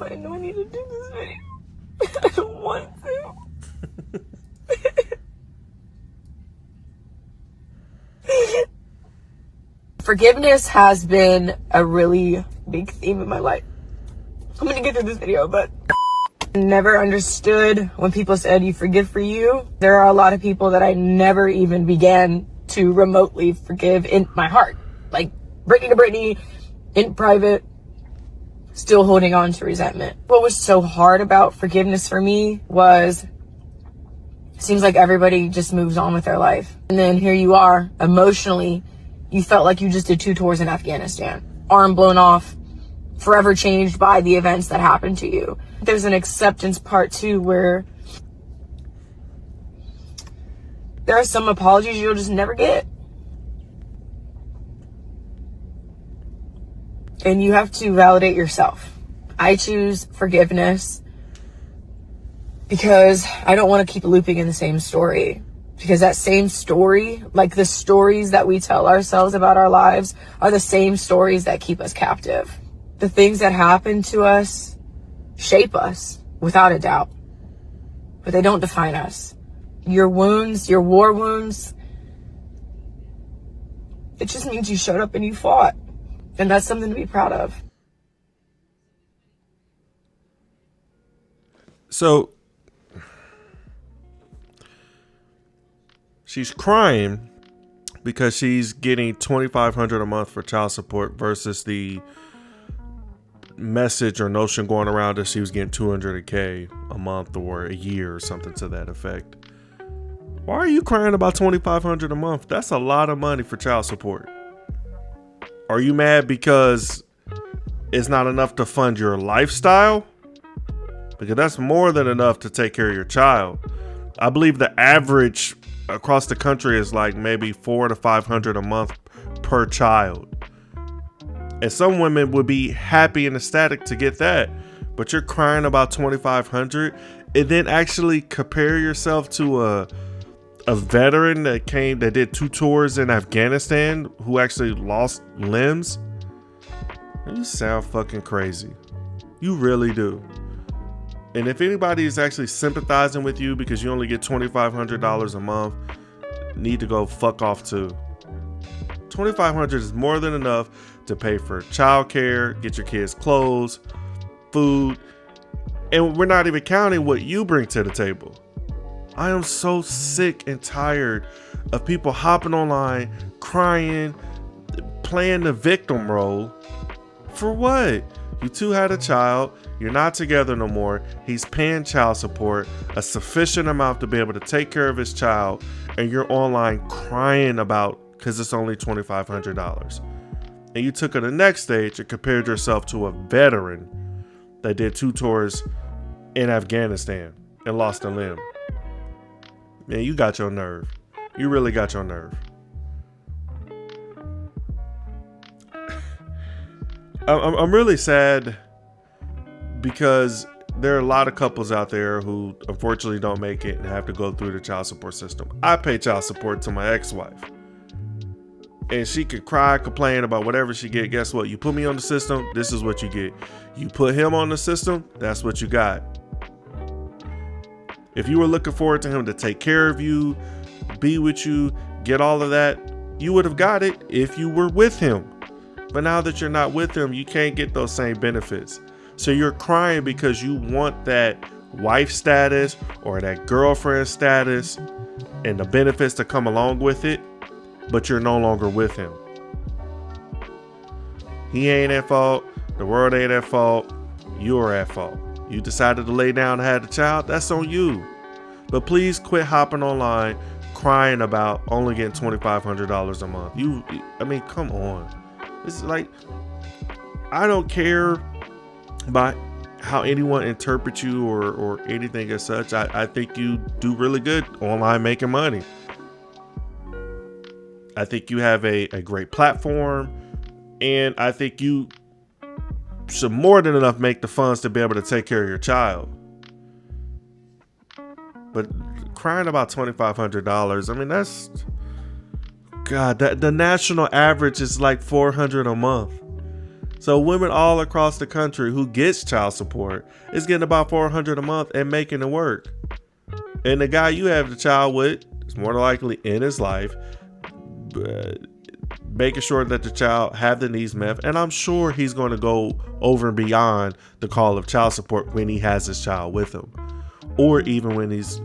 I know I need to do this video. I don't want to. Forgiveness has been a really big theme in my life. I'm gonna get through this video, but I never understood when people said you forgive for you. There are a lot of people that I never even began to remotely forgive in my heart. Like Brittany to Brittany, in private, still holding on to resentment. What was so hard about forgiveness for me was, it seems like everybody just moves on with their life. And then here you are, emotionally, you felt like you just did 2 tours in Afghanistan. Arm blown off, forever changed by the events that happened to you. There's an acceptance part too, where there are some apologies you'll just never get. And you have to validate yourself. I choose forgiveness because I don't want to keep looping in the same story. Because that same story, like the stories that we tell ourselves about our lives, are the same stories that keep us captive. The things that happen to us shape us, without a doubt. But they don't define us. Your wounds, your war wounds, it just means you showed up and you fought. And that's something to be proud of. So she's crying because she's getting $2,500 a month for child support versus the message or notion going around that she was getting $200K a month or a year or something to that effect. Why are you crying about $2,500 a month? That's a lot of money for child support. Are you mad because it's not enough to fund your lifestyle? Because that's more than enough to take care of your child. I believe the average across the country is like maybe $400 to $500 a month per child. And some women would be happy and ecstatic to get that. But you're crying about $2,500 and then actually compare yourself to a veteran that did 2 tours in Afghanistan who actually lost limbs. You sound fucking crazy. You really do. And if anybody is actually sympathizing with you because you only get $2,500 a month, need to go fuck off too. $2,500 is more than enough to pay for childcare, get your kids clothes, food, and we're not even counting what you bring to the table. I am so sick and tired of people hopping online, crying, playing the victim role. For what? You two had a child, you're not together no more, he's paying child support, a sufficient amount to be able to take care of his child, and you're online crying about because it's only $2,500. And you took it the next stage and compared yourself to a veteran that did 2 tours in Afghanistan and lost a limb. Man, you got your nerve. You really got your nerve. I'm really sad because there are a lot of couples out there who unfortunately don't make it and have to go through the child support system. I pay child support to my ex-wife. And she could cry, complain about whatever she get. Guess what? You put me on the system, this is what you get. You put him on the system, that's what you got. If you were looking forward to him to take care of you, be with you, get all of that, you would have got it if you were with him. But now that you're not with him, you can't get those same benefits. So you're crying because you want that wife status or that girlfriend status and the benefits to come along with it, but you're no longer with him. He ain't at fault. The world ain't at fault. You're at fault. You decided to lay down and have a child, that's on you. But please quit hopping online crying about only getting $2,500 a month. Come on. It's like, I don't care about how anyone interprets you or anything as such. I think you do really good online making money. I think you have a great platform, and I think you should more than enough make the funds to be able to take care of your child. But crying about $2,500, that's, God, the national average is like $400 a month. So women all across the country who gets child support is getting about $400 a month and making it work. And the guy you have the child with is more than likely in his life, making sure that the child have the needs met. And I'm sure he's going to go over and beyond the call of child support when he has his child with him, or even when he's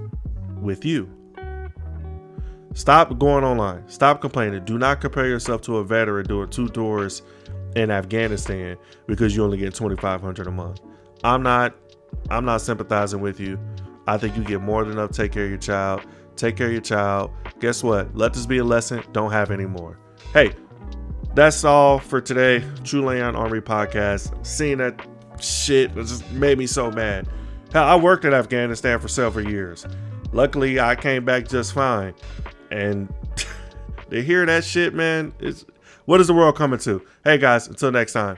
with you. Stop going online. Stop complaining. Do not compare yourself to a veteran doing 2 tours in Afghanistan because you only get $2,500 a month. I'm not sympathizing with you. I think you get more than enough. Take care of your child. Take care of your child. Guess what? Let this be a lesson. Don't have any more. Hey, that's all for today. True Leon Army Podcast. Seeing that shit just made me so mad. Hell, I worked in Afghanistan for several years. Luckily, I came back just fine. And to hear that shit, man, what is the world coming to? Hey guys, until next time.